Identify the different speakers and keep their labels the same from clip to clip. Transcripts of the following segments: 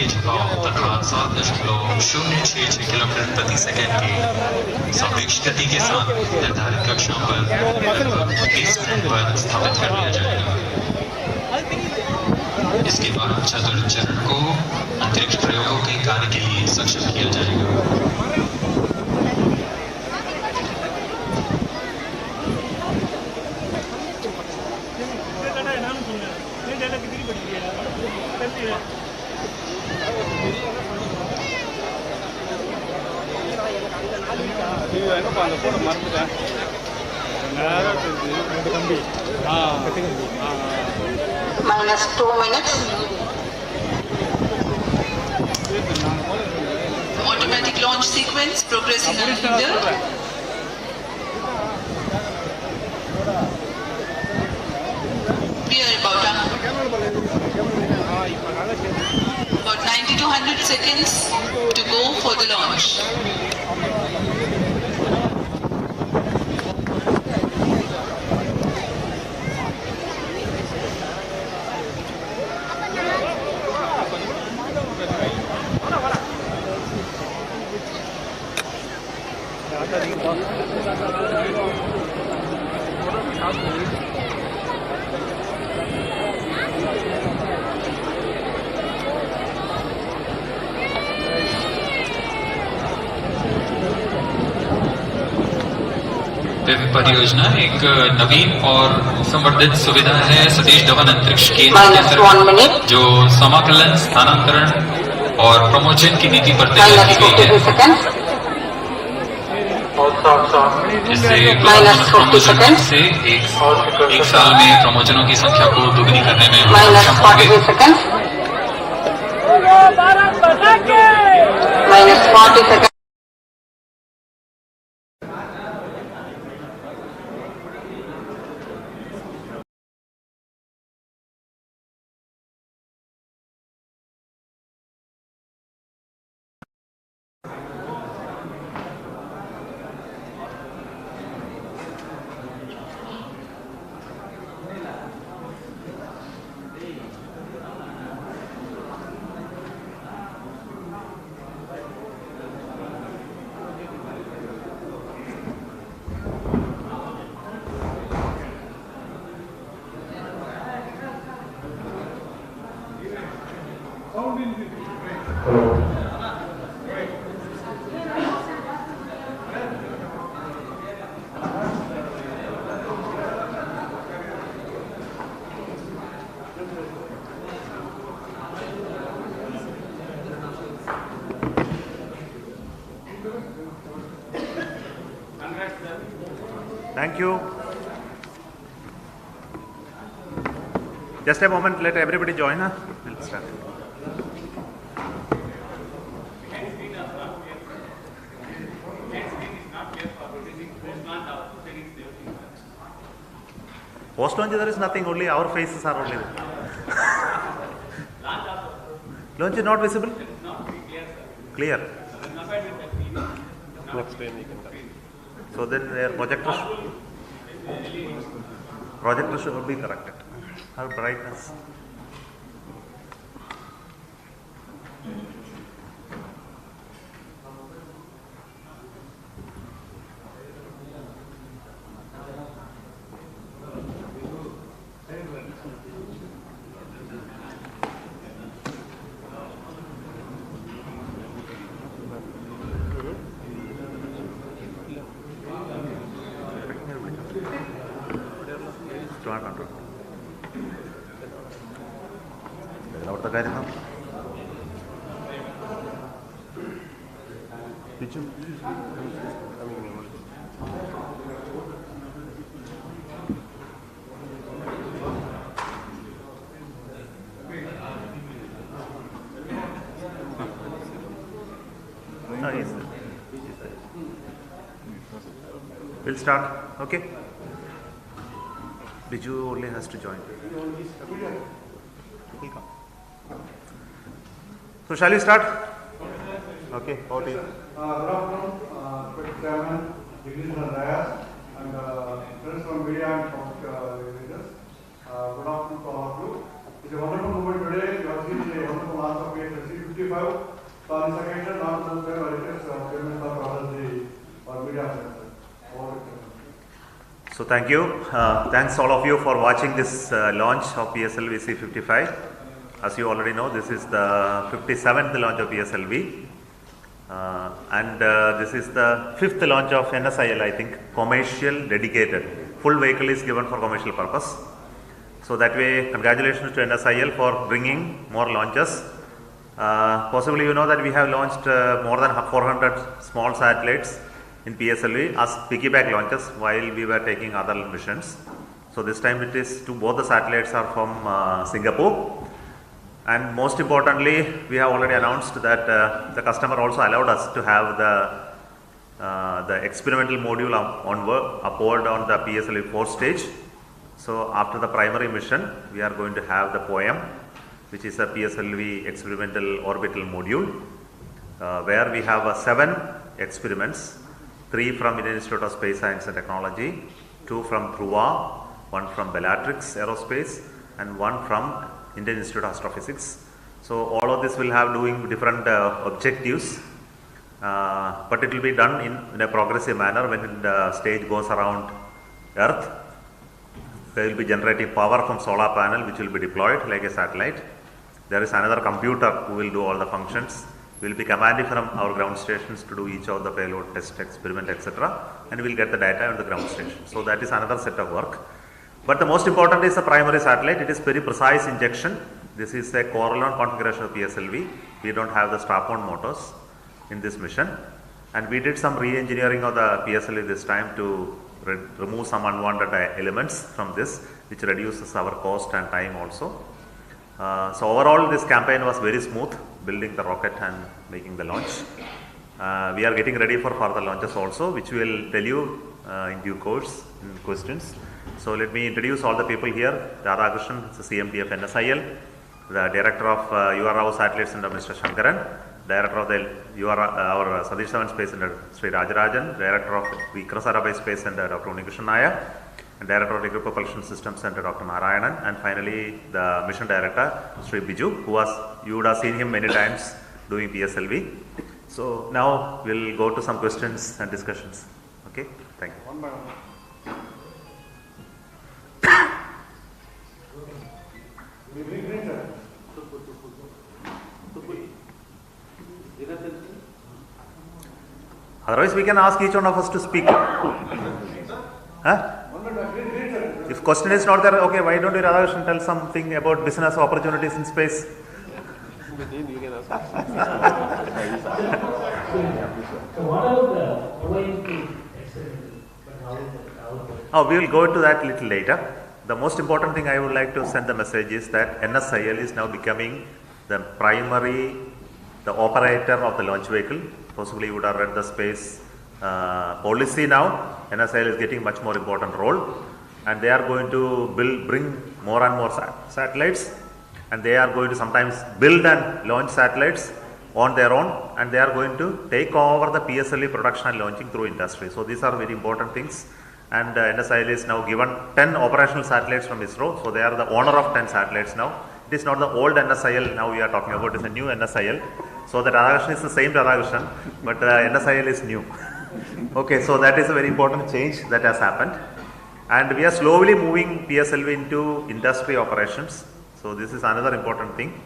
Speaker 1: के झुकाव तथा 7.066 किलोमीटर प्रति सेकंड की सापेक्ष गति के साथ निर्धारित कक्षाओं पर लगभग 20 मिनट पर स्थापित कर लिया जाएगा। इसके बाद चतुर्थ चरण को अंतरिक्ष प्रयोगों के कार्य के लिए सक्षम किया जाएगा।
Speaker 2: -2 minutes. Automatic launch sequence progressing under. We are about 90 to 100 seconds to go for the launch.
Speaker 1: परियोजना एक नवीन और संवर्धित सुविधा है सतीश धवन अंतरिक्ष केंद्र के अंतर्गत जो समाकलन, स्थानांतरण और प्रमोशन की नीति पर तैयार की गई है। इससे प्रमोशन से एक साल में प्रमोशनों की संख्या को दुगनी करने में सक्षम होंगे।
Speaker 2: -40
Speaker 3: Thank you. Just a moment, let everybody join us. We'll start. Post launch there is nothing, only our faces are only there. Launch is not visible? Clear.
Speaker 4: Next time we can do.
Speaker 3: So then their projector should be corrected. Her brightness. അവിടുത്തെ കാര്യം we'll start. Okay. Biju only has to join. So shall we start? Okay. Over to you.
Speaker 5: Good afternoon, Chairman, Division and Rayas, and friends from media and public leaders. Good afternoon to all of you. It's a wonderful moment today. You have seen a wonderful launch of Pslv C53 55. So on this occasion, now the latest payments are processed for media center.
Speaker 3: So thank you. Thanks all of you for watching this launch of Pslv C53. As you already know, this is the 57th launch of Pslv. This is the 5th launch of NSIL, I think, commercial dedicated. Full vehicle is given for commercial purpose. So that way, congratulations to NSIL for bringing more launches. Possibly you know that we have launched more than 400 small satellites in Pslv as piggyback launches while we were taking other missions. So this time it is to both the satellites are from Singapore. And most importantly, we have already announced that the customer also allowed us to have the experimental module upward on the Pslv 4 stage. So after the primary mission, we are going to have the POEM, which is a Pslv experimental orbital module, where we have 7 experiments, 3 from Indian Institute of Space Science and Technology, 2 from Dhruva, 1 from Bellatrix Aerospace, and 1 from Indian Institute of Astrophysics. So all of this will have doing different objectives, but it will be done in a progressive manner. When the stage goes around Earth, they will be generating power from solar panel, which will be deployed like a satellite. There is another computer who will do all the functions. We will be commanding from our ground stations to do each of the payload, test, experiment, etc. And we will get the data on the ground station. So that is another set of work. But the most important is the primary satellite. It is very precise injection. This is a core-alone configuration of Pslv. We don't have the strap-on motors in this mission. And we did some re-engineering of the Pslv this time to remove some unwanted elements from this, which reduces our cost and time also. So overall, this campaign was very smooth, building the rocket and making the launch. We are getting ready for further launches also, which we will tell you in due course in questions. So let me introduce all the people here. Radhakrishnan, the CMD of NSIL, the Director of URO Satellite Center, Mr. Shankaran, Director of the our Satish Dhawan Space Center, Sri Rajarajan, Director of Vikrama Sarabhai Space Center, Dr. Unikrishnan Nayak, and Director of the Group Propulsion System Center, Dr. Narayanan, and finally the Mission Director, Sri Biju, you would have seen him many times doing Pslv. So now we'll go to some questions and discussions. Okay, thank you.
Speaker 5: One by one.
Speaker 3: Otherwise, we can ask each one of us to speak. Huh? If question is not there, okay, why don't you Radhakrishnan tell something about business opportunities in space?
Speaker 4: So what about the OIP experiment?
Speaker 3: Oh, we will go into that little later. The most important thing I would like to send the message is that NSIL is now becoming the primary, the operator of the launch vehicle. Possibly you would have read the space policy now. NSIL is getting much more important role, and they are going to bring more and more satellites, and they are going to sometimes build and launch satellites on their own, and they are going to take over the Pslv production and launching through industry. So these are very important things. And NSIL is now given 10 operational satellites from ISRO. So they are the owner of 10 satellites now. It is not the old NSIL now we are talking about, it is a new NSIL. So the Radhakrishnan is the same Radhakrishnan, but NSIL is new. Okay, so that is a very important change that has happened. And we are slowly moving Pslv into industry operations. So this is another important thing.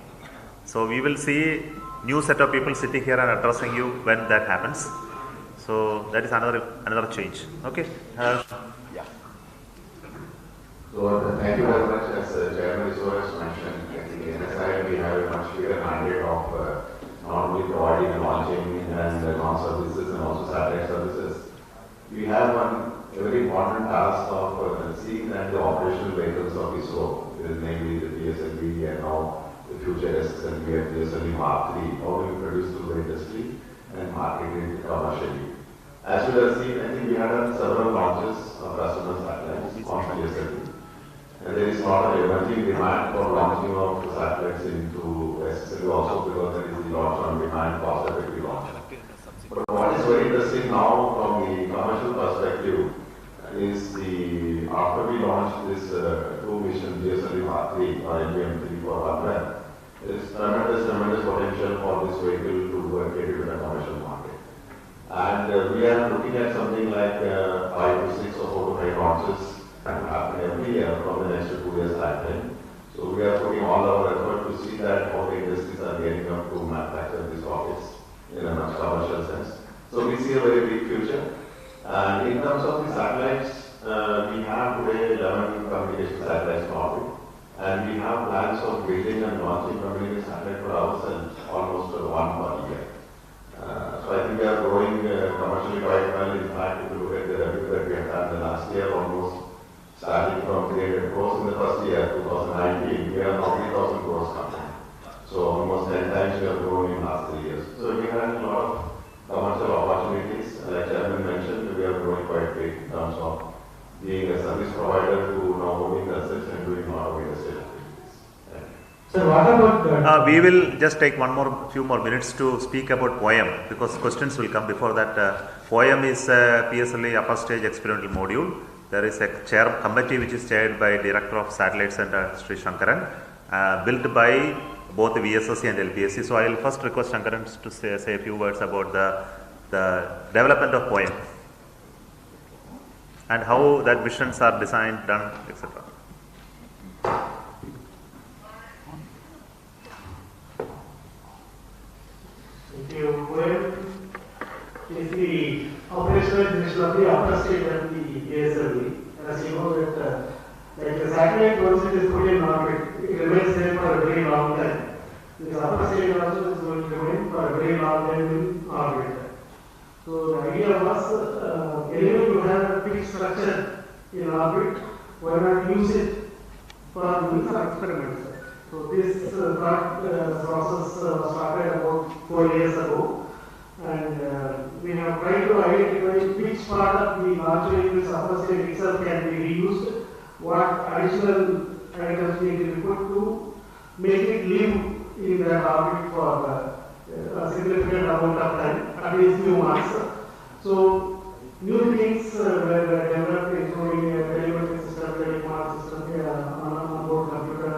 Speaker 3: So we will see new set of people sitting here and addressing you when that happens. So that is another change. Okay.
Speaker 6: Yeah. So thank you very much. As Chairman Iswaras mentioned, I think in NSIL we have a much bigger mandate of not only providing and launching and launch services and also satellite services. We have one very important task of seeing that the operational vehicles of ISRO, namely the Pslv and now the future SSLV and Pslv Mark III, how do we produce to the industry and market it commercially. As you have seen, I think we had done several launches of customer satellites on Pslv. And there is a lot of emerging demand for launching of satellites into SSLV also because there is a launch on demand, cost-effective launch. But what is very interesting now from the commercial perspective is after we launched this two mission Pslv Mark III or MBM3 for OneWeb, there is tremendous potential for this this vehicle to get it to the commercial market. And we are looking at something like 5 to 6 or 4 to 5 launches happen every year from the next 2 years lifetime. So we are putting all our effort to see that how the industries are getting up to manufacture these rockets in a much commercial sense. So we see a very big future. And in terms of the satellites, we have today 11 communication satellites in orbit. And we have plans of building and launching communication satellite for ourselves almost 1 per year. So I think we are growing commercially quite well. In fact, if you look at the revenue that we have done the last year, almost starting from 300 crores in the first year, 2019, we are now 3,000 crores company. So almost 10 times we have grown in the last 3 years. So we have a lot of commercial opportunities. Like Chairman mentioned, we are growing quite big in terms of being a service provider to now moving assets and doing a lot of industrial activities.
Speaker 4: Sir, what about
Speaker 3: We will just take few more minutes to speak about POEM because questions will come before that. POEM is a PSLV upper stage experimental module. There is a committee which is chaired by Director of Satellite Center, Sri Shankaran, built by both the VSSC and LPSC. So I will first request Shankaran to say a few words about the development of POEM and how that missions are designed, done, etc.
Speaker 4: POEM is the operational division of the upper stage of the PSLV. As you know that like the satellite once it is put in orbit, it remains there for a very long time. This upper stage also is going to remain for a very long time in orbit. So the idea was anyway you have a fixed structure in orbit, why not use it for doing some experiments. So this process started about 4 years ago, and we have tried to identify which part of the launch vehicle's upper stage itself can be reused, what additional items need to be put to make it live in that orbit for a significant amount of time, at least few months. So new things were developed, including a telemetry system, telecom system, on-board computer,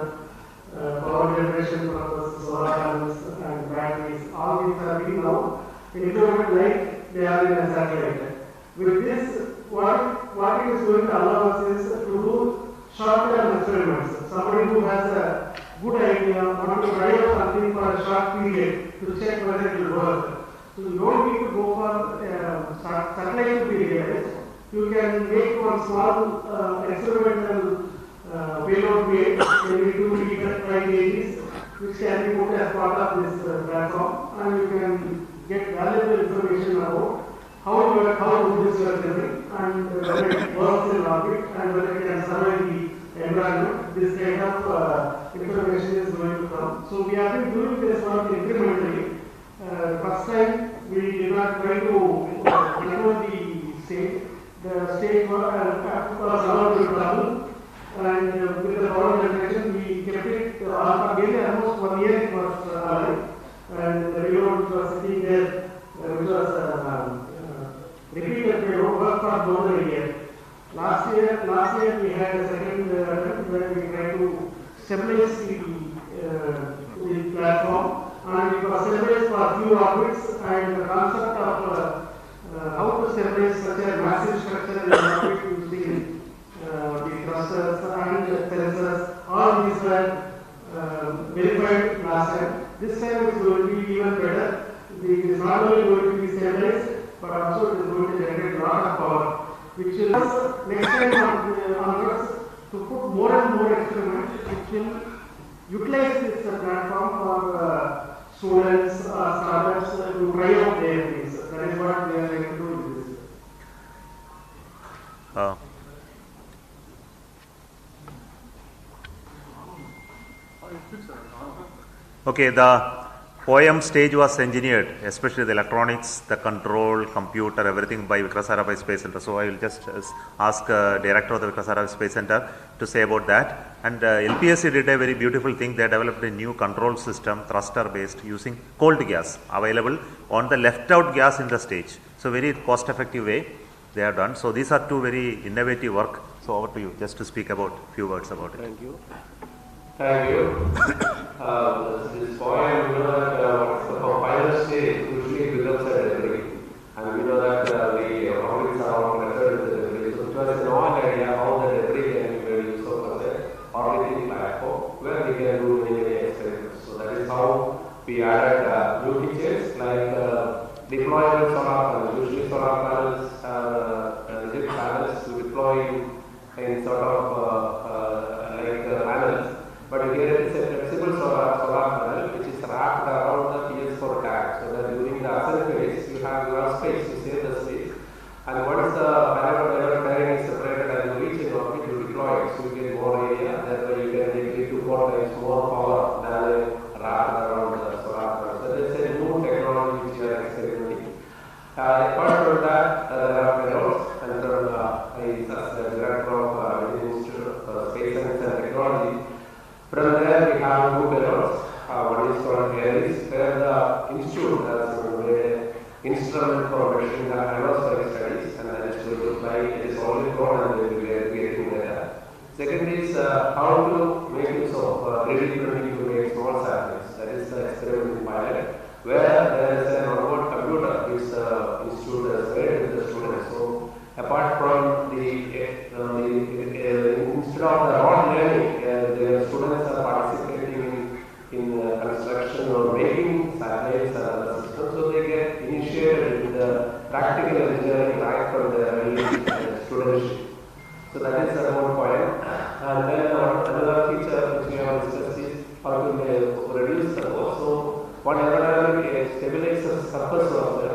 Speaker 4: power generation purposes, solar panels and batteries. All these are being now implemented like they are in a satellite. With this, what it is going to allow us is to do short-term experiments. Somebody who has a good idea, want to try out something for a short period to check whether it will work. So you don't need to go for satellite to be realized. You can make one small experimental payload made, maybe 2 meter 5 kgs, which can be put as part of this platform, and you can get valuable information about how good this work is doing and whether it works in orbit and whether it can survive the environment. This kind of information is going to come. So we have been doing this work incrementally. First time we did not try to control the state. The state was allowed to travel, and with the power generation we kept it almost 1 year it was alive, and the payload was sitting there, which was repeated payload work for more than a year. Last year we had a second attempt where we tried to stabilize the platform, and it was stabilized for few orbits, and the concept of how to stabilize such a massive structure in orbit using the thrusters and sensors, all these were verified last time. This time it is going to be even better. It is not only going to be stabilized, but also it is going to generate a lot of power, which will next time onwards to put more and more experiments which will utilize this platform for students or startups to try out their things. That is what we are trying to do with this.
Speaker 3: Okay, the POEM stage was engineered, especially the electronics, the control, computer, everything by Vikas Sarabhai Space Center. So I will just ask Director of the Vikas Sarabhai Space Center to say about that. And LPSC did a very beautiful thing. They developed a new control system, thruster based, using cold gas available on the left out gas in the stage. So very cost effective way they have done. So these are two very innovative work. So over to you, just to speak about few words about it.
Speaker 7: Thank you. Thank you. This point, you know that for 5 we added new features like deployable solar panels. Usually solar panels are rigid panels to deploy in sort of panels. But here it is a flexible solar panel which is wrapped around the PS4 tag, so that during the ascent phase you have your space to save the space. And once the panel bearing is separated and you reach in orbit, you deploy it, so you get more area. Therefore, you can get 3 to 4 times more power than wrapped around the solar panel. So that's a new technology which we are experimenting. Apart from that, there are payloads, and as the director of Indian Institute of Space Science and Technology. From there, we have two payloads. One is called ARIS, where the institute has made an instrument for measuring the atmospheric studies, and that is going to fly. It is already grown and we will be creating data. Second is how to make use of 3D printing to make small satellites. That is the experimental pilot, where there is an onboard computer which the institute has made with the students. So apart from instead of the raw learning, the students are participating in construction or making satellites and other systems, so they get initiated in the practical engineering right from the early studentship. So that is one point. And then another feature which we have discussed is how to reduce the force. So one aerodynamic stabilizes surface of the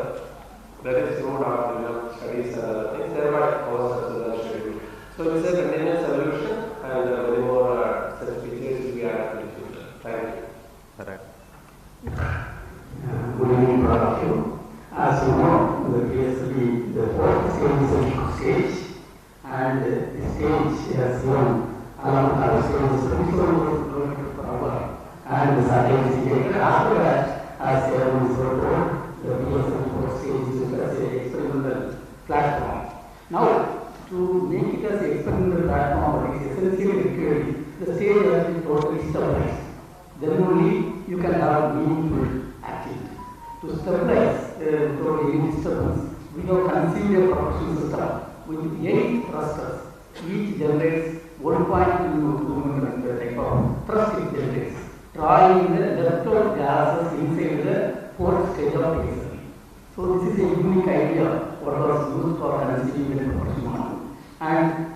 Speaker 7: that is removed after studies and other things, thereby cause the schedule. So it's a continuous evolution, and many more such features will be added in the future. Thank you.
Speaker 3: Right.
Speaker 8: Good evening, all of you. As you know, the PSLV, the fourth stage is a stage, and the stage has given along with other stages 24 kilometers per hour, and the satellite is indicated. After that, as Chairman is told, the PSLV fourth stage is as an experimental platform. Now, to make it as an experimental platform, it is essentially required the stage has been totally stabilized. Then only you can have meaningful activity. To stabilize without any disturbance, we have conceived a propulsion system with 8 thrusters. Each generates 1.2 movement type of thrust it generates, drawing the leftover gases inside the fourth stage of PSLV. So this is a unique idea what was used for conceiving the propulsion model. And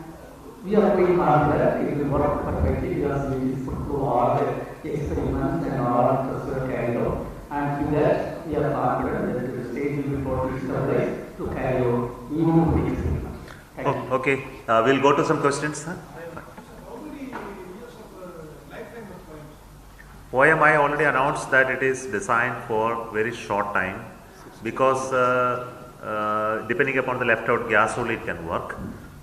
Speaker 8: we are quite confident it will work perfectly because we will put through all the experiments and all the tests carried out. And with that, we are confident that the stage will be totally stabilized to carry out meaningful experiments.
Speaker 3: Okay, we'll go to some questions. Huh? Poem I already announced that it is designed for very short time because depending upon the left out gas only it can work.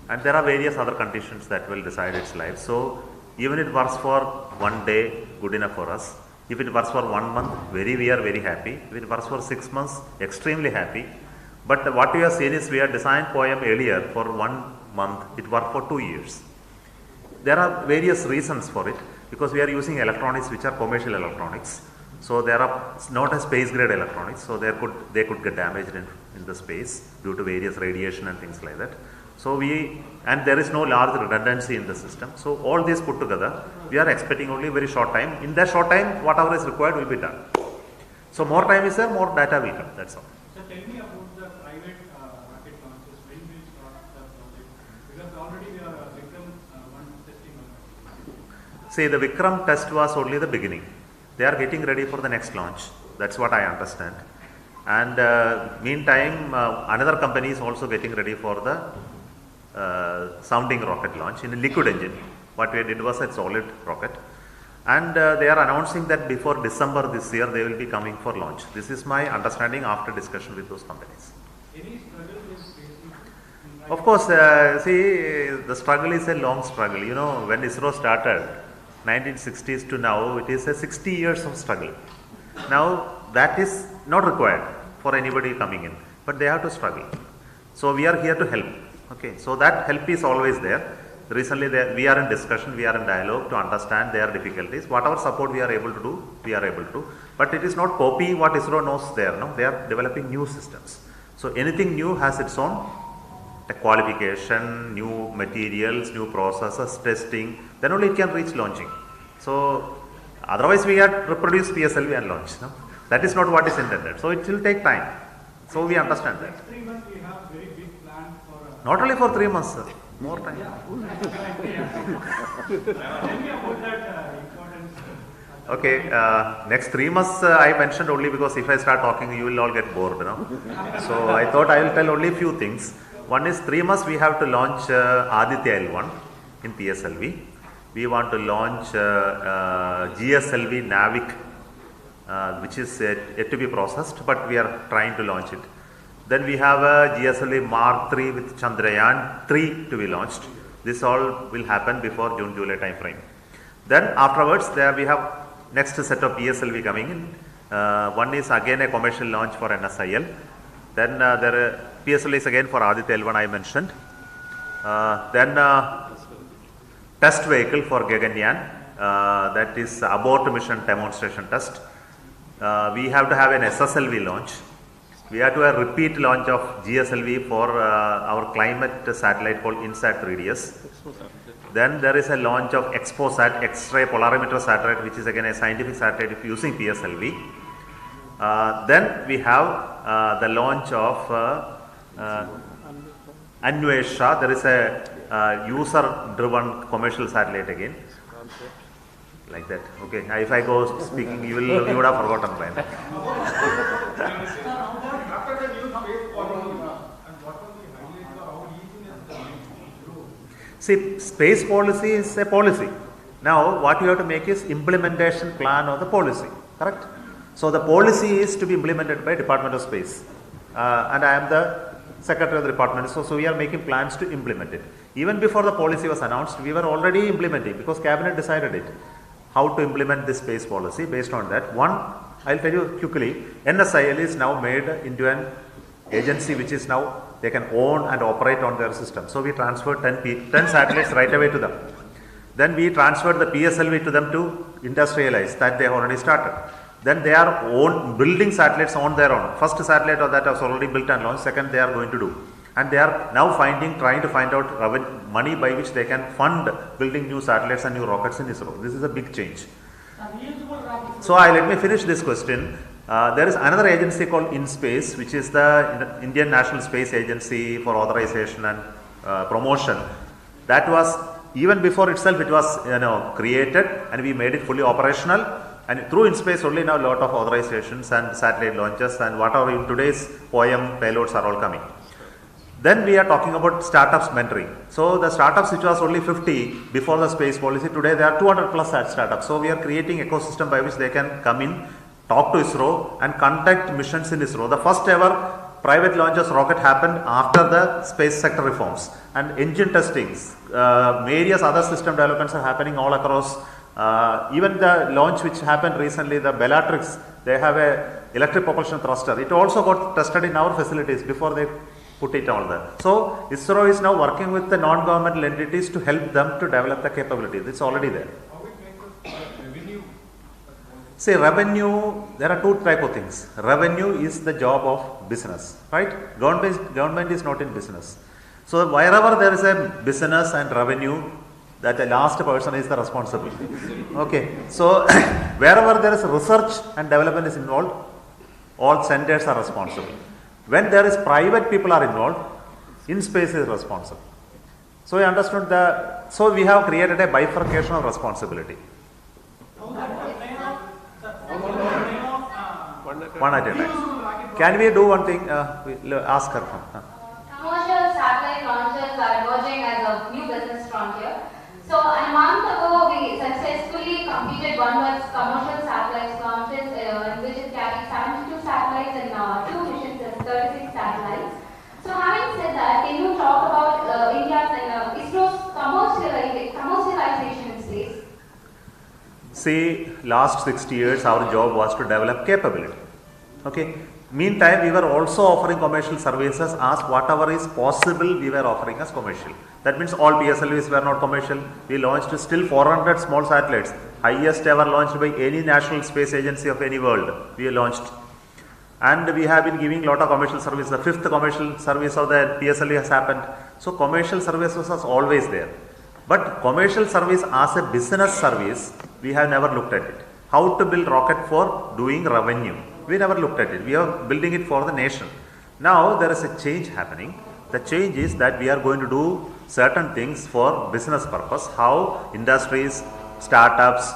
Speaker 3: And there are various other conditions that will decide its life. So even it works for 1 day, good enough for us. If it works for 1 month, we are very happy. If it works for 6 months, extremely happy. But what we have seen is we have designed poem earlier for 1 month. It worked for 2 years. There are various reasons for it because we are using electronics which are commercial electronics. So there are not a space grade electronics. So they could get damaged in the space due to various radiation and things like that. So and there is no large redundancy in the system. So all this put together, we are expecting only very short time. In that short time, whatever is required will be done. So more time is there, more data will come. That's all.
Speaker 9: So tell me about the private rocket launches. When will you start the project? Because already we are Vikram one testing.
Speaker 3: See, the Vikram test was only the beginning. They are getting ready for the next launch. That's what I understand. And meantime, another company is also getting ready for the sounding rocket launch in a liquid engine. What we did was a solid rocket. And they are announcing that before December this year, they will be coming for launch. This is my understanding after discussion with those companies.
Speaker 9: Any struggle is facing?
Speaker 3: Of course, see, the struggle is a long struggle. You know, when ISRO started, 1960s to now, it is a 60 years of struggle. Now, that is not required for anybody coming in, but they have to struggle. So we are here to help. Okay, so that help is always there. Recently, we are in discussion, we are in dialogue to understand their difficulties. Whatever support we are able to do, we are able to. But it is not copying what ISRO knows there. No, they are developing new systems. So anything new has its own qualification, new materials, new processes, testing. Then only it can reach launching. So otherwise, we had reproduced PSLV and launch. No? That is not what is intended. So it will take time. So we understand that.
Speaker 9: Next 3 months we have very big plan for.
Speaker 3: Not only for 3 months, sir. More time.
Speaker 9: Tell me about that importance.
Speaker 3: Okay, next 3 months I mentioned only because if I start talking, you will all get bored, So I thought I will tell only a few things. One is 3 months we have to launch Aditya L1 in PSLV. We want to launch GSLV Navic, which is yet to be processed, but we are trying to launch it. Then we have a GSLV Mark 3 with Chandrayaan 3 to be launched. This all will happen before June-July time frame. Then afterwards, there we have next set of PSLV coming in. One is again a commercial launch for NSIL. Then PSLV is again for Aditya L1 I mentioned. Then test vehicle for Gaganyaan, that is abort mission demonstration test. We have to have an SSLV launch. We have to have a repeat launch of GSLV for our climate satellite called INSAT 3DS. Then there is a launch of XPOSAT, X-ray polarimeter satellite, which is again a scientific satellite using PSLV. Then we have the launch of Anvesha. There is a user-driven commercial satellite again. Like that. Okay. If I go speaking, you would have forgotten by now. See, space policy is a policy. Now, what you have to make is implementation plan of the policy. Correct? So, the policy is to be implemented by Department of Space. And I am the Secretary of the Department. So, we are making plans to implement it. Even before the policy was announced, we were already implementing because Cabinet decided it. How to implement this space policy based on that. One, I'll tell you quickly, NSIL is now made into an agency which is now they can own and operate on their system. So we transferred 10 satellites right away to them. Then we transferred the PSLV to them to industrialize, that they have already started. Then they are building satellites on their own. First satellite of that was already built and launched. Second, they are going to do. And they are now trying to find out money by which they can fund building new satellites and new rockets in ISRO. This is a big change. So let me finish this question. There is another agency called InSpace, which is the Indian National Space Agency for authorization and promotion. That was, even before itself, it was created and we made it fully operational. And through InSpace only now a lot of authorizations and satellite launches and whatever in today's OEM payloads are all coming. Then we are talking about startups mentoring. So the startups which was only 50 before the space policy, today there are 200 plus startups. So we are creating ecosystem by which they can come in, talk to ISRO and conduct missions in ISRO. The first ever private launches rocket happened after the space sector reforms, and engine testings, various other system developments are happening all across. Even the launch which happened recently, the Bellatrix, they have a electric propulsion thruster. It also got tested in our facilities before they put it all there. So ISRO is now working with the non-governmental entities to help them to develop the capabilities. It's already there. See, revenue, there are two types of things. Revenue is the job of business, right? Government is not in business. So wherever there is a business and revenue, that the last person is the responsible. Okay. So wherever there is research and development is involved, all centers are responsible. When there is private people are involved, InSpace is responsible. So you understood so we have created a bifurcation of responsibility. One at a time. Can we do one thing? Ask her.
Speaker 10: Commercial satellite launches are emerging as a new business frontier. So a month ago, we successfully completed one of commercial satellite launches in which it carried 72 satellites and 2 missions and 36 satellites. So having said that, can you talk about India's and ISRO's commercialization in space?
Speaker 3: See, last 60 years our job was to develop capability. Okay. Meantime, we were also offering commercial services as whatever is possible we were offering as commercial. That means all PSLVs were not commercial. We launched still 400 small satellites, highest ever launched by any national space agency of any world. We launched. And we have been giving a lot of commercial service. The 5th commercial service of the PSLV has happened. So commercial services was always there. But commercial service as a business service, we have never looked at it. How to build rocket for doing revenue. We never looked at it. We are building it for the nation. Now there is a change happening. The change is that we are going to do certain things for business purpose, how industries, startups,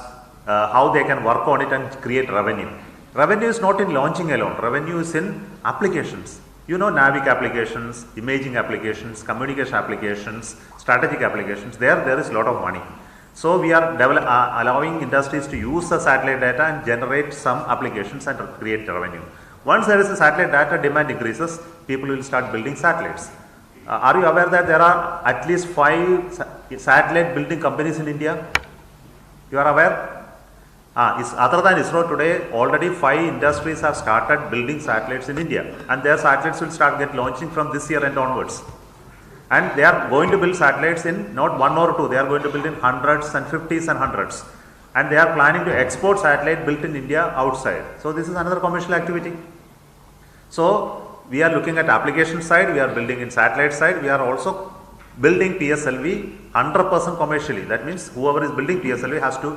Speaker 3: how they can work on it and create revenue. Revenue is not in launching alone, revenue is in applications. You know, Navic applications, imaging applications, communication applications, strategic applications, there is a lot of money. So we are allowing industries to use the satellite data and generate some applications and create revenue. Once there is a satellite data, demand increases, people will start building satellites. Are you aware that there are at least 5 satellite building companies in India? You are aware? Other than ISRO today, already 5 industries have started building satellites in India, and their satellites will start launching from this year and onwards. And they are going to build satellites in not 1 or 2, they are going to build in hundreds and 50s and hundreds. And they are planning to export satellite built in India outside. So this is another commercial activity. So we are looking at application side, we are building in satellite side, we are also building PSLV 100% commercially. That means whoever is building PSLV has to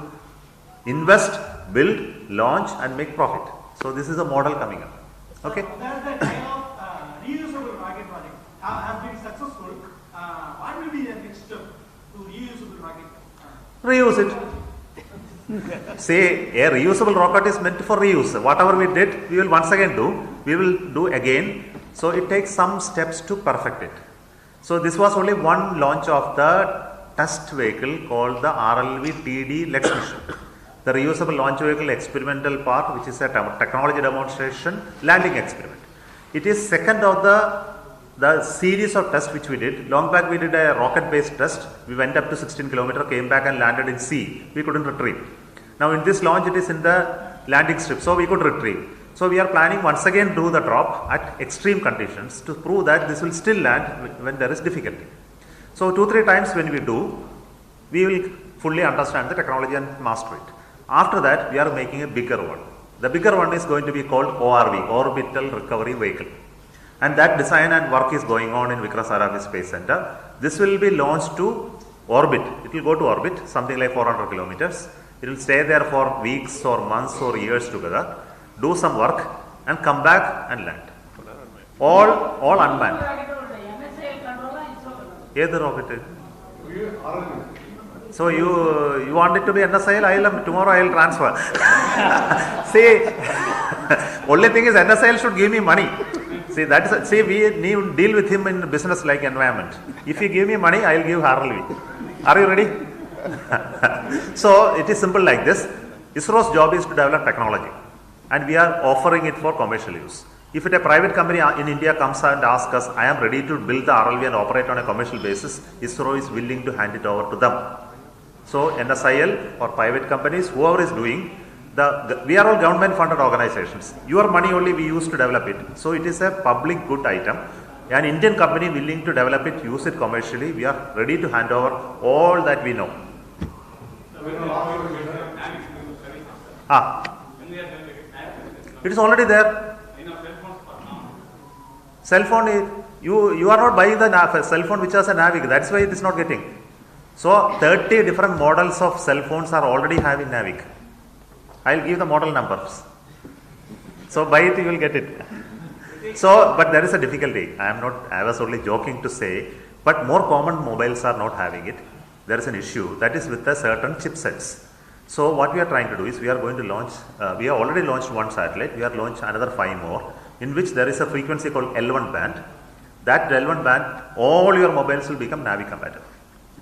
Speaker 3: invest, build, launch and make profit. So this is a model coming up. Okay.
Speaker 4: So the kind of reusable rocket project have been successful. What will be the next step to reusable rocket?
Speaker 3: Reuse it. Say a reusable rocket is meant for reuse. Whatever we did, we will once again do. We will do again. So it takes some steps to perfect it. So this was only one launch of the test vehicle called the RLV-TD Lex mission. The reusable launch vehicle experimental part, which is a technology demonstration landing experiment. It is second of the series of tests which we did. Long back we did a rocket based test. We went up to 16 km, came back and landed in sea. We couldn't retrieve. Now in this launch it is in the landing strip, so we could retrieve. So we are planning once again do the drop at extreme conditions to prove that this will still land when there is difficulty. So 2-3 times when we do, we will fully understand the technology and master it. After that, we are making a bigger one. The bigger one is going to be called ORV, Orbital Recovery Vehicle. And that design and work is going on in Vikrant Sarabhai Space Center. This will be launched to orbit. It will go to orbit, something like 400 kilometers. It will stay there for weeks or months or years together, do some work and come back and land. All unmanned. Either rocket. So you want it to be NSIL? Tomorrow I will transfer. See, only thing is NSIL should give me money. See, we need to deal with him in business like environment. If you give me money, I will give RLV. Are you ready? So it is simple like this. ISRO's job is to develop technology, and we are offering it for commercial use. If a private company in India comes and asks us, I am ready to build the RLV and operate on a commercial basis, ISRO is willing to hand it over to them. So NSIL or private companies, whoever is doing, we are all government funded organizations. Your money only we use to develop it. So it is a public good item. An Indian company willing to develop it, use it commercially, we are ready to hand over all that we know. It is already there. Cell phone, you are not buying the cell phone which has a Navic, that's why it is not getting. So 30 different models of cell phones are already having Navic. I will give the model numbers. So buy it, you will get it. So, but there is a difficulty. I was only joking to say, but more common mobiles are not having it. There is an issue that is with the certain chipsets. So what we are trying to do is we are going to launch, we have already launched one satellite, we are launch another 5 more, in which there is a frequency called L1 band. That L1 band, all your mobiles will become Navic compatible.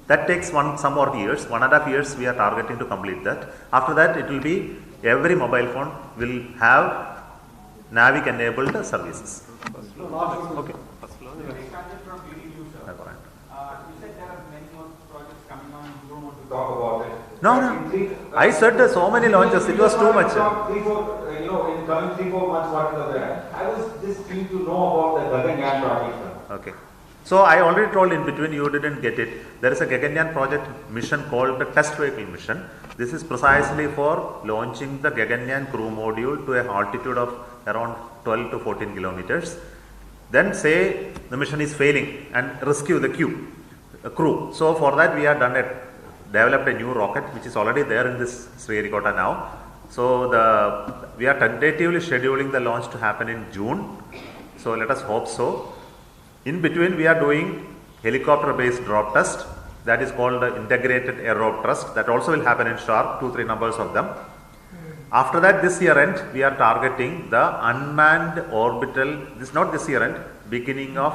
Speaker 3: That takes some more years, 1.5 years we are targeting to complete that. After that it will be, every mobile phone will have Navic enabled services. Okay.
Speaker 11: Talk about it.
Speaker 3: No. I said so many launches, it was too much.
Speaker 11: 3-4, in coming 3-4 months, what is there? I was just keen to know about the Gaganyaan project.
Speaker 3: Okay. So I already told in between, you didn't get it. There is a Gaganyaan project mission called the test vehicle mission. This is precisely for launching the Gaganyaan crew module to an altitude of around 12 to 14 kilometers. Then say the mission is failing and rescue the crew. So for that we have developed a new rocket which is already there in this Sriharikota now. So we are tentatively scheduling the launch to happen in June. So let us hope so. In between, we are doing helicopter-based drop test. That is called the integrated air rope thrust. That also will happen in Sharp, 2-3 numbers of them. After that, this year end, we are targeting the unmanned orbital. This not this year end, beginning of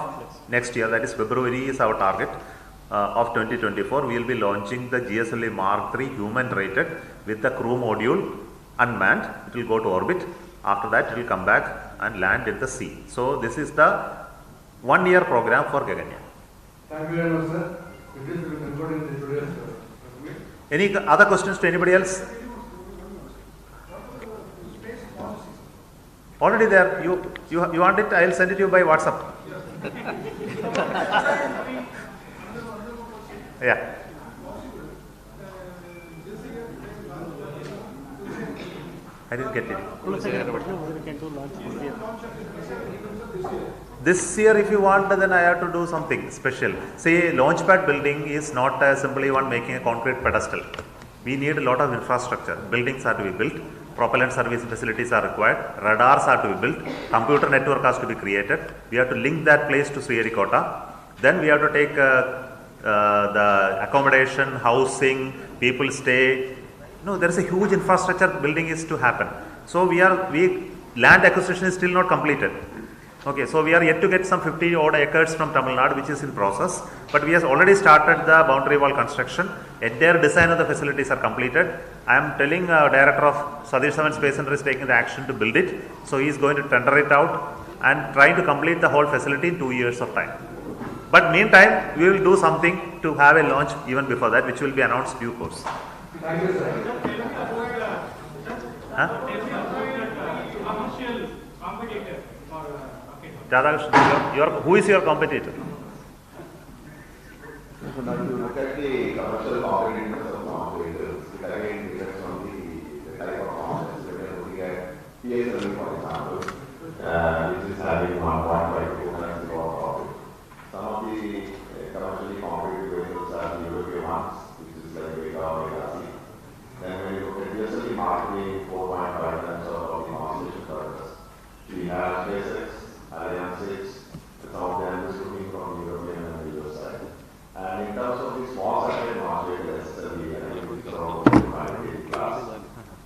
Speaker 3: next year. That is February is our target of 2024. We will be launching the GSLV Mark III human rated with the crew module unmanned. It will go to orbit. After that, it will come back and land in the sea. So this is the 1-year program for Gaganyaan.
Speaker 5: Thank you very much, sir. It is concluding the today's meeting.
Speaker 3: Any other questions to anybody else? Already there. You want it? I will send it to you by WhatsApp. Yeah. I didn't get it. This year, if you want, then I have to do something special. See, launchpad building is not simply one making a concrete pedestal. We need a lot of infrastructure. Buildings are to be built. Propellant service facilities are required. Radars are to be built. Computer network has to be created. We have to link that place to Sriharikota. Then we have to take the accommodation, housing, people stay. No, there is a huge infrastructure building is to happen. So land acquisition is still not completed. Okay, so we are yet to get some 50 odd acres from Tamil Nadu, which is in process. But we have already started the boundary wall construction. Entire design of the facilities are completed. I am telling director of Satish Dhawan Space Center is taking the action to build it. So he is going to tender it out and trying to complete the whole facility in 2 years of time. But meantime, we will do something to have a launch even before that, which will be announced due course.
Speaker 5: Thank you, sir.
Speaker 3: Radhakrishnan, who is your competitor?
Speaker 6: So now if you look at the commercial competitiveness of launch vehicles, it again depends on the type of launch. So we are looking at Pslv, for example, which is having 1.5 to 2 times the orbit. Some of the commercially competitive vehicles are the European ones, which is like Vega or Vega C. Then when you look at Pslv Mark III, 4.5 times of the constellation purpose. We have SpaceX, Ariane 6, some of them is looking from the European and the US side. And in terms of the small satellite launch vehicles, which are around 5 class,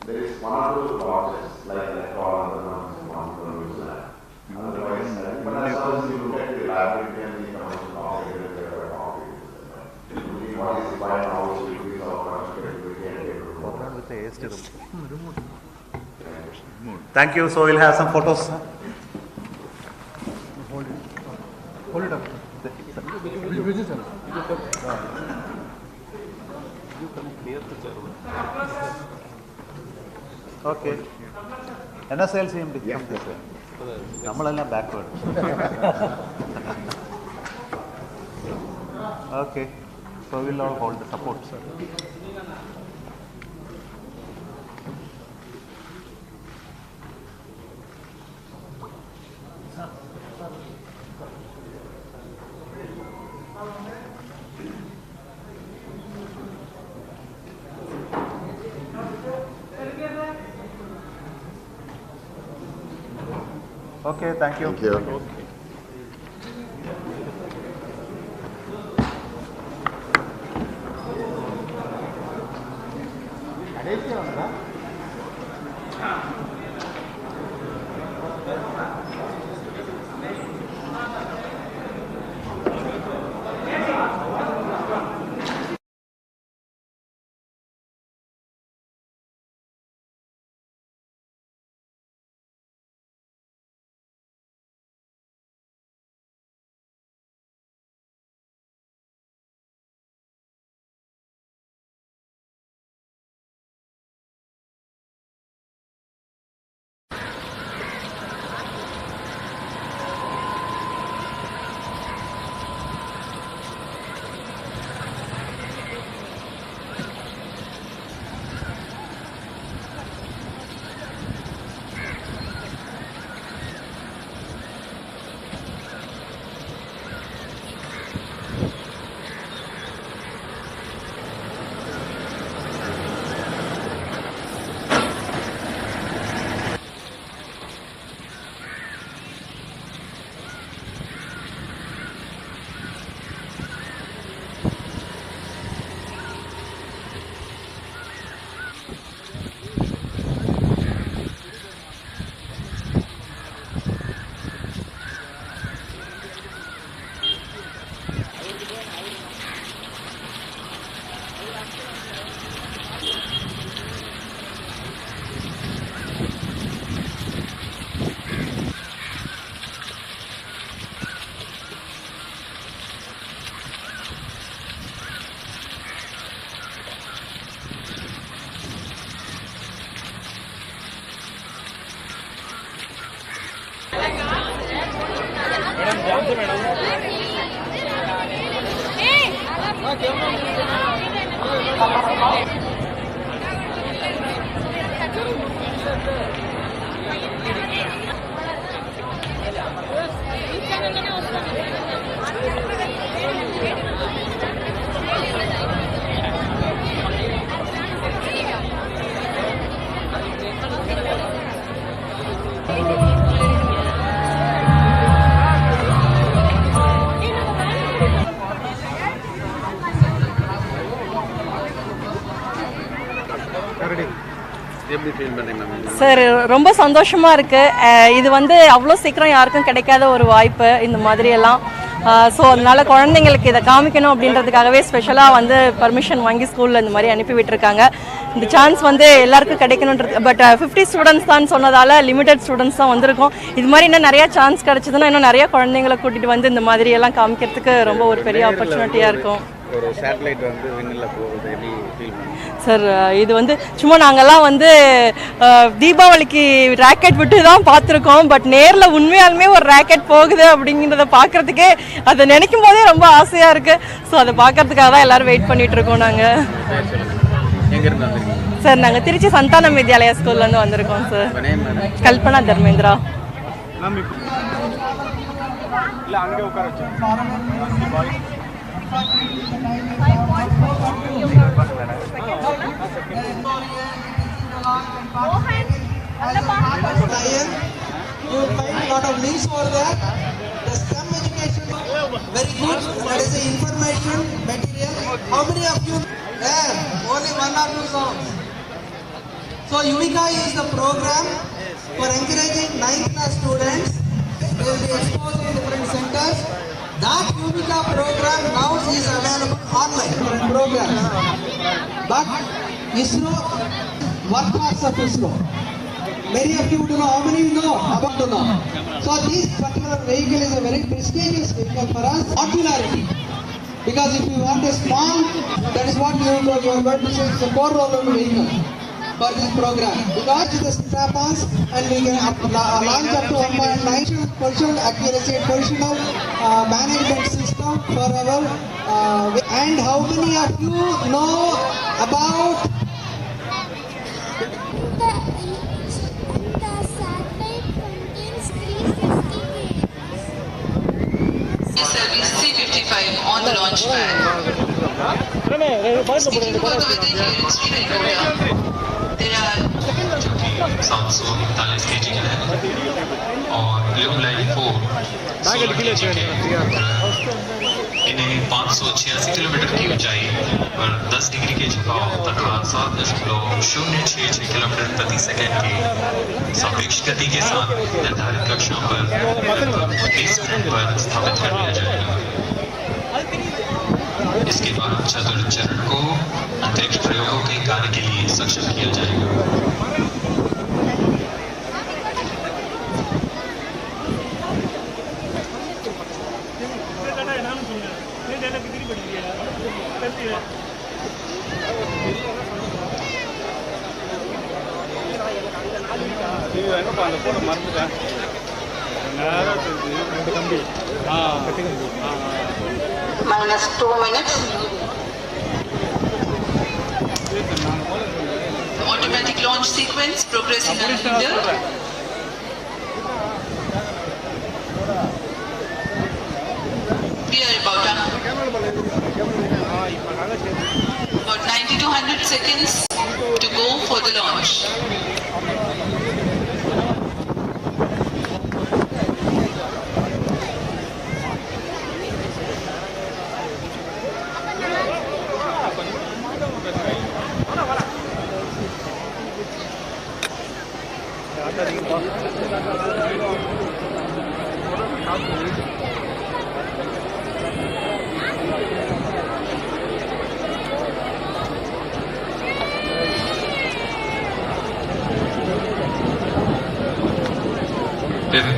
Speaker 6: there is one or two launches like Electron and one from New Zealand. Otherwise, but as long as you look at the reliability and the commercial competitiveness, they are competitive. What is required now is to increase our commercial capability and capability.
Speaker 3: Thank you. So we'll have some photos.
Speaker 5: Hold it up.
Speaker 3: Okay. NSL CMD. Yeah. Nammalella backward. Okay. So we'll all hold the support. Okay, thank you.
Speaker 6: Thank you.
Speaker 12: Sir ரொம்ப சந்தோஷமாக இருக்குது. இது வந்து அவ்வளோ சீக்கிரம் யாருக்கும் கிடைக்காத ஒரு வாய்ப்பு இந்த மாதிரி எல்லாம். ஸோ அதனால குழந்தைங்களுக்கு இதை காமிக்கணும் அப்படின்றதுக்காகவே ஸ்பெஷலாக வந்து பர்மிஷன் வாங்கி ஸ்கூலில் இந்த மாதிரி அனுப்பி விட்டுருக்காங்க. இந்த சான்ஸ் வந்து எல்லாருக்கும் கிடைக்கணுன்றது. பட் 50 ஸ்டூடெண்ட்ஸ் தான் சொன்னதால் லிமிடெட் ஸ்டூடெண்ட்ஸ் தான் வந்திருக்கும். இது மாதிரி இன்னும் நிறையா சான்ஸ் கிடச்சிதுன்னா இன்னும் நிறையா குழந்தைங்களை கூட்டிகிட்டு வந்து இந்த மாதிரி எல்லாம் காமிக்கிறதுக்கு ரொம்ப ஒரு பெரிய ஆப்பர்ச்சுனிட்டியாக இருக்கும்.
Speaker 13: ஒரு சேட்டலைட் வந்து விண்ணில் போகுது எப்படி ஃபீல் பண்ணுங்க
Speaker 12: சார்? இது வந்து சும்மா நாங்கள்லாம் வந்து தீபாவளிக்கு ராக்கெட் விட்டு தான் பார்த்துருக்கோம். பட் நேரில் உண்மையாலுமே ஒரு ராக்கெட் போகுது அப்படிங்கிறத பார்க்குறதுக்கே அதை நினைக்கும் போதே ரொம்ப ஆசையாக இருக்குது. ஸோ அதை பார்க்கறதுக்காக தான் எல்லோரும் வெயிட் பண்ணிகிட்டு இருக்கோம். நாங்கள்
Speaker 13: எங்கேருந்து வந்திருக்கீங்க
Speaker 12: சார்? நாங்கள் திருச்சி சந்தானம் வித்யாலயா ஸ்கூல்லேருந்து வந்திருக்கோம் சார். கல்பனா தர்மேந்திரா.
Speaker 5: இல்லை அங்கே உட்கார வச்சு
Speaker 14: You will find a lot of links over there. The STEM education, very good. That is the information material. How many of you? There, only 1 or 2 songs. So Yuvika is the program for encouraging 9th class students. They will be exposed in different centers. That Yuvika program now is available online programs. But ISRO, what parts of ISRO? Many of you would know. How many know about to know? So this particular vehicle is a very prestigious vehicle for us. Modularity. Because if you want a small, that is what you are going to say, it's a 4-roller vehicle for this program. Because it is strap-ons and we can launch up to 1.9 position accuracy and positional management system for our and how many of you know about
Speaker 2: Pslv C53 on the launch pad. Speaking about the weather here in Srinagar, there are
Speaker 1: 741 kg का है और blue line 4 16 kg के इन्हें 586 kilometre की ऊंचाई पर 10 degree के झुकाव तथा 7.066 किलोमीटर प्रति सेकंड की सापेक्ष गति के साथ निर्धारित कक्षाओं पर 20 मिनट पर स्थापित कर लिया जाएगा। इसके बाद चतुर्थ चरण को अंतरिक्ष प्रयोगों के कार्य के लिए सक्षम किया जाएगा।
Speaker 2: -2 minutes. Automatic launch sequence progressing unhindered. We are about 90 to 100 seconds to go for the launch.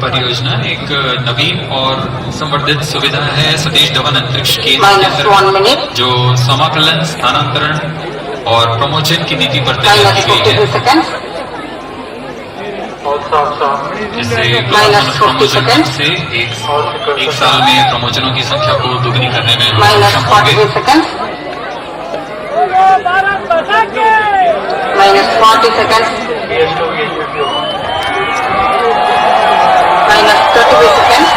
Speaker 1: परियोजना एक नवीन और संवर्धित सुविधा है सतीश धवन अंतरिक्ष केंद्र के अंतर्गत जो समाकलन, स्थानांतरण और प्रमोशन की नीति पर तैयार की गई है। जिससे प्रमोशन से एक साल में प्रमोशनों की संख्या को दुगनी करने में सक्षम होंगे।
Speaker 15: minus 40 seconds, minus 30 seconds,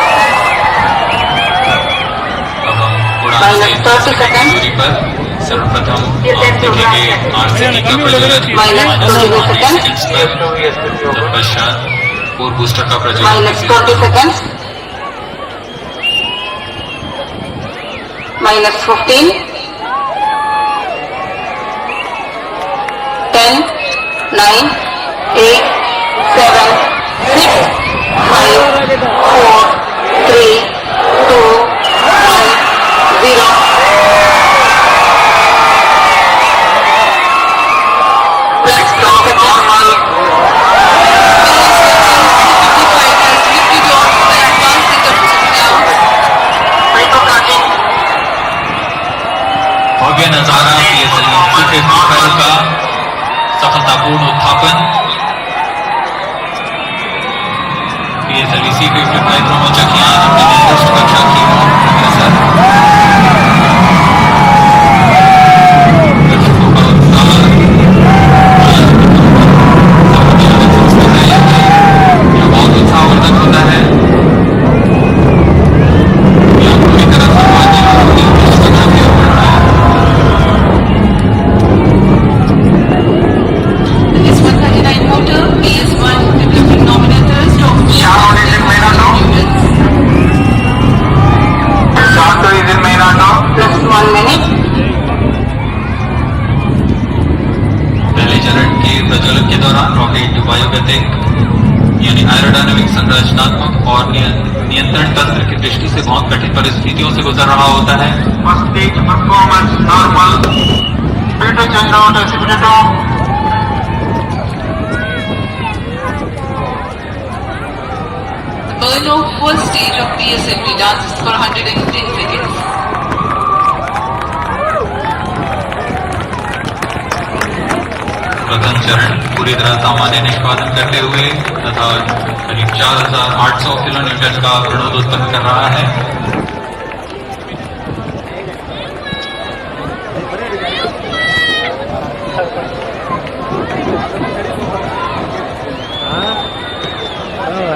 Speaker 15: minus 30 seconds,
Speaker 1: दूरी पर सर्वप्रथम आप देखेंगे आरसीबी का प्रज्वलन
Speaker 15: minus 20 seconds,
Speaker 1: पर, तत्पश्चात कोर बूस्टर का प्रज्वलन
Speaker 15: minus 20 seconds, minus 15, 10, 9, 8, 7, 6, 5, 4, 3, 2, 1, 0. Let's go to normal.
Speaker 1: भव्य नजारा PSLV C53 का सफलतापूर्ण उत्थापन। PSLV C53 प्रमोचकियां अपनी निर्दिष्ट कक्षा की ओर अग्रसर। दर्शकों का उत्साह यह बहुत उत्साहवर्धक होता है। यह पूरी तरह सामान्य और निर्दिष्ट कक्षा की ओर बढ़ रहा है।
Speaker 2: This 139 motor PS1 developing nominators from
Speaker 14: is in main auto.
Speaker 15: Plus 1 minute.
Speaker 1: पहले चरण के प्रज्वलन के दौरान रॉकेट वायुगतिक यानी एरोडायनामिक संरचनात्मक और नियंत्रण तंत्र की दृष्टि से बहुत कठिन परिस्थितियों से गुजर रहा होता है।
Speaker 14: First stage performance normal. Speed change out executive.
Speaker 2: The burn of first stage of PSLV lasts for 110 seconds.
Speaker 1: प्रथम चरण पूरी तरह सामान्य निष्पादन करते हुए तथा करीब 4800 किलोन्यूटन का प्रणोद उत्पन्न कर रहा है।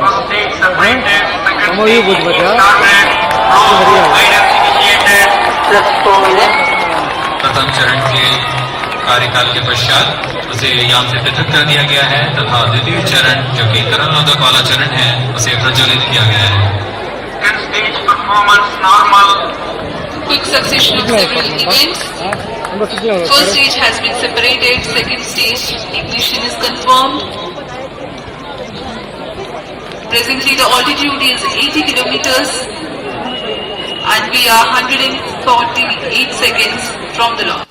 Speaker 14: First stage separated. Second stage started. Flow guidance initiated.
Speaker 15: Plus 4 minutes.
Speaker 1: प्रथम चरण के कार्यकाल के पश्चात उसे यान से पृथक कर दिया गया है तथा द्वितीय चरण जो कि तरल नोदक वाला चरण है उसे प्रज्वलित किया गया है।
Speaker 14: Second stage performance normal.
Speaker 2: Quick succession of several events. First stage has been separated. Second stage ignition is confirmed. Presently the altitude is 80 kilometers and we are 148 seconds from the launch.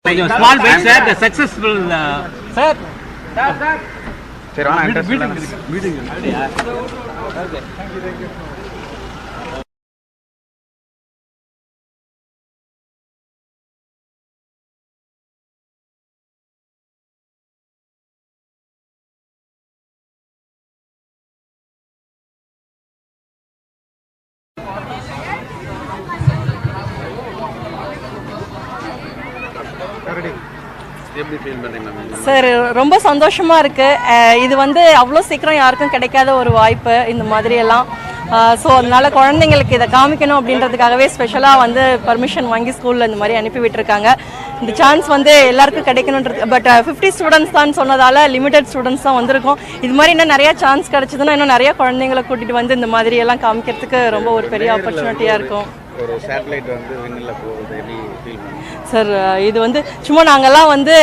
Speaker 16: Small bit, sir. The successful, sir.
Speaker 13: சரி வாங்க address
Speaker 16: meeting அப்படியா? Okay.
Speaker 13: எப்படி feel பண்றீங்க ma'am?
Speaker 12: Sir ரொம்ப சந்தோஷமா இருக்கு. இது வந்து அவ்வளோ சீக்கிரம் யாருக்கும் கிடைக்காத ஒரு வாய்ப்பு இந்த மாதிரி எல்லாம். ஸோ அதனால குழந்தைங்களுக்கு இதை காமிக்கணும் அப்படின்றதுக்காகவே ஸ்பெஷலாக வந்து பர்மிஷன் வாங்கி ஸ்கூலில் இந்த மாதிரி அனுப்பி விட்டுருக்காங்க. இந்த சான்ஸ் வந்து எல்லாருக்கும் கிடைக்கணுன்றது. பட் 50 ஸ்டூடெண்ட்ஸ் தான் சொன்னதால லிமிடெட் ஸ்டூடெண்ட்ஸ் தான் வந்திருக்கும். இது மாதிரி இன்னும் நிறைய சான்ஸ் கிடைச்சதுன்னா இன்னும் நிறைய குழந்தைங்களை கூட்டிகிட்டு வந்து இந்த மாதிரி எல்லாம் காமிக்கிறதுக்கு ரொம்ப ஒரு பெரிய ஆப்பர்ச்சுனிட்டியாக இருக்கும்.
Speaker 13: ஒரு சேட்டலைட் வந்து விண்ணில் போகுது எப்படி ஃபீல் பண்ணுங்க
Speaker 12: சார்? இது வந்து சும்மா நாங்கள்லாம் வந்து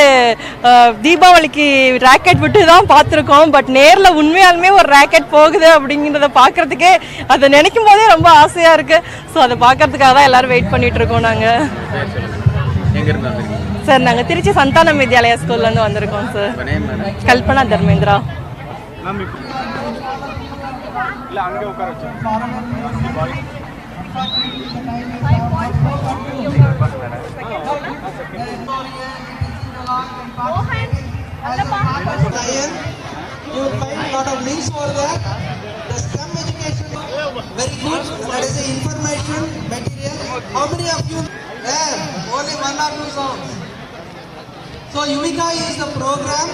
Speaker 12: தீபாவளிக்கு ராக்கெட் விட்டு தான் பார்த்துருக்கோம். பட் நேரில் உண்மையாலுமே ஒரு ராக்கெட் போகுது அப்படிங்கிறத பார்க்குறதுக்கே அதை நினைக்கும் போதே ரொம்ப ஆசையாக இருக்குது. ஸோ அதை பார்க்கறதுக்காக தான் எல்லோரும் வெயிட் பண்ணிகிட்டு இருக்கோம். நாங்கள்
Speaker 13: எங்கேருந்து வந்திருக்கீங்க
Speaker 12: சார்? நாங்கள் திருச்சி சந்தானம் வித்யாலயா ஸ்கூல்லேருந்து வந்திருக்கோம் சார். கல்பனா தர்மேந்திரா.
Speaker 11: இல்லை அங்கே உட்கார வச்சு
Speaker 14: You will find a lot of links over there. The STEM education, very good. That is the information material. How many of you there? Only 1 or 2 songs. So Yumika is the program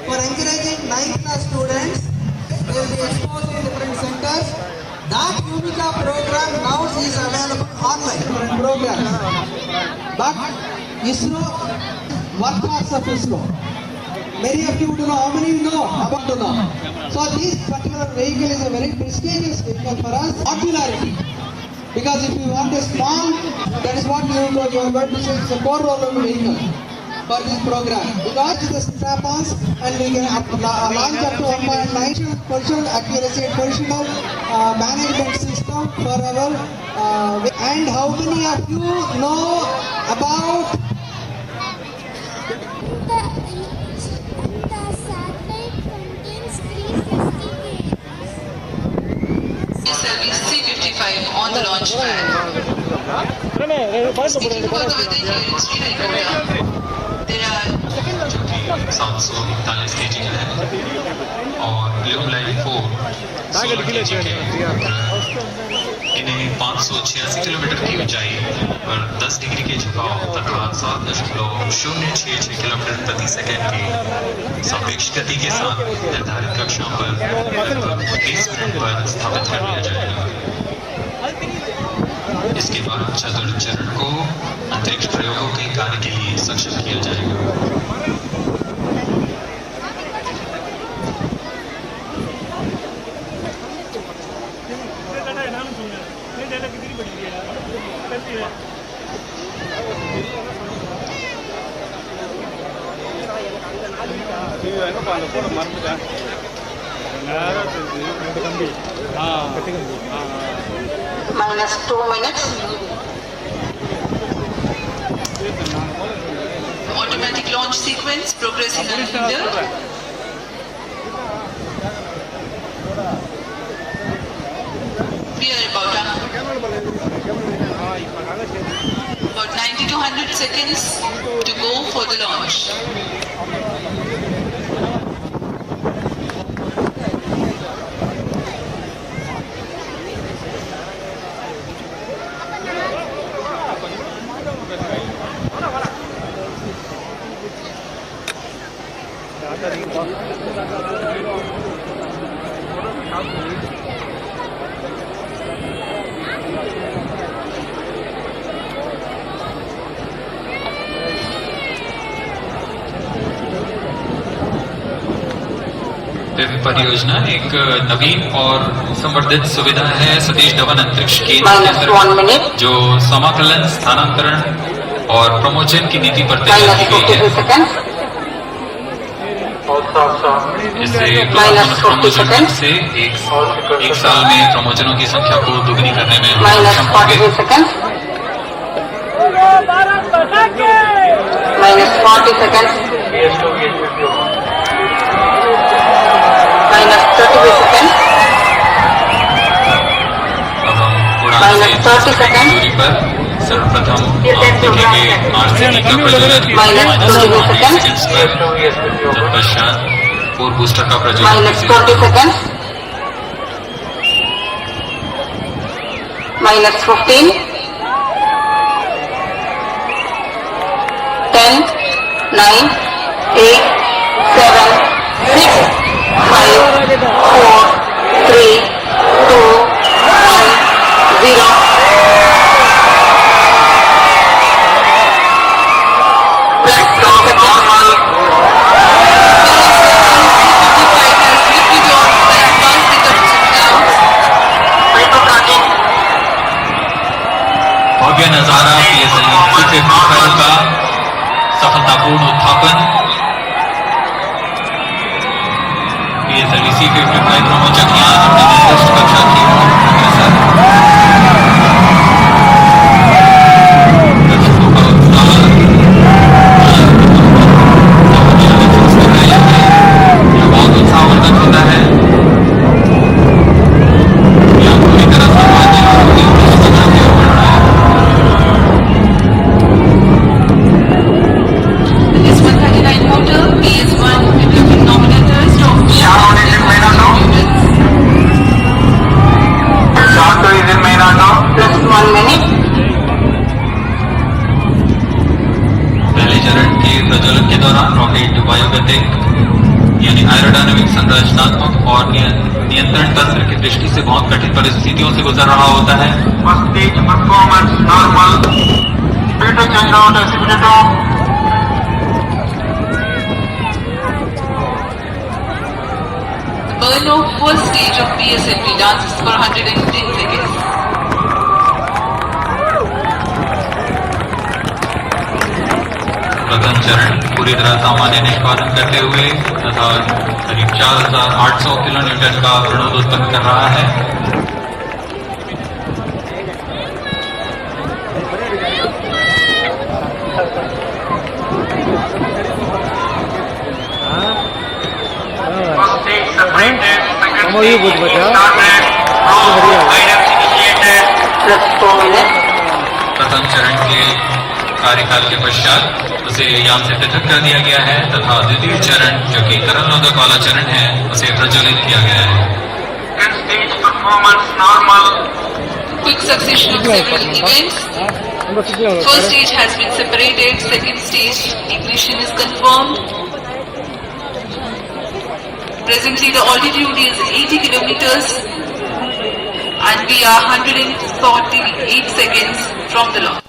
Speaker 14: for encouraging 9th class students. They will be exposed in different centers. That Yumika program now is available online for programs. But ISRO, workforce of ISRO. Many of you do know. How many know about to know? So this particular vehicle is a very prestigious vehicle for us. Modularity. Because if you want a small, that is what you are going to say, it's a 4-roller vehicle for this program. Because it is strap-ons and we can launch up to 1.9% accuracy and positional management system for our and how many of you know about
Speaker 2: Pslv C53 on the launch pad. Speaking further with the history recorder, there are
Speaker 1: 741 kg है और blue line 4 16 kg के इन्हें 586 kilometre की ऊंचाई और 10 degree के झुकाव तथा 7.066 किलोमीटर प्रति सेकंड की सापेक्ष गति के साथ निर्धारित कक्षाओं पर 20 मिनट पर स्थापित कर लिया जाएगा। इसके बाद चतुर्थ चरण को अंतरिक्ष प्रयोगों के कार्य के लिए सक्षम किया जाएगा।
Speaker 15: -2 minutes.
Speaker 2: automatic launch sequence progressing unhindered. We are about 90 to 100 seconds to go for the launch.
Speaker 1: परियोजना एक नवीन और संवर्धित सुविधा है सतीश धवन अंतरिक्ष केंद्र के अंतर्गत जो समाकलन, स्थानांतरण और प्रमोशन की नीति पर तैयार की गई है। इससे प्रमोशन से एक साल में प्रमोशनों की संख्या को दुगनी करने में सक्षम होंगे।
Speaker 15: -40 seconds. -30 seconds. -30 seconds.
Speaker 1: दूरी पर सर्वप्रथम देखेंगे आरसीटी का प्रज्वलन
Speaker 15: -20 seconds.
Speaker 1: तत्पश्चात कोर बूस्टर का प्रज्वलन
Speaker 15: -20 seconds. -15. 10, 9, 8, 7, 6, 5, 4, 3, 2, 1, 0. Press rocket normal.
Speaker 1: भव्य नजारा PSLV C53 का सफलतापूर्ण उत्थापन। PSLV C53 प्रमोचक यान अपनी निर्दिष्ट कक्षा की ओर अग्रसर। दर्शकों का उत्साह बहुत उत्साहवर्धक होता है। यह पूरी तरह सामान्य और उत्कृष्ट जगह की ओर बढ़ रहा है।
Speaker 2: This 139 motor PS1 reputed nominators from
Speaker 15: Just 1 minute.
Speaker 1: पहले चरण के प्रज्वलन के दौरान रॉकेट वायुगतिक यानी एरोडायनामिक संरचनात्मक और नियंत्रण तंत्र की दृष्टि से बहुत कठिन परिस्थितियों से गुजर रहा होता है।
Speaker 5: Performance normal, speed change out accelerator.
Speaker 2: burn of first stage of PSLV dances for 110 seconds.
Speaker 1: प्रथम चरण पूरी तरह सामान्य निष्पादन करते हुए तथा करीब 4800 किलोन्यूटन का प्रणोद उत्पन्न कर रहा है। प्रथम चरण के कार्यकाल के पश्चात उसे यान से पृथक कर दिया गया है तथा द्वितीय चरण जो कि तरल नोदक वाला चरण है उसे प्रज्वलित किया गया है।
Speaker 2: Quick succession of several events. First stage has been separated. Second stage ignition is confirmed. Presently the altitude is 80 kilometers and we are 148 seconds from the launch.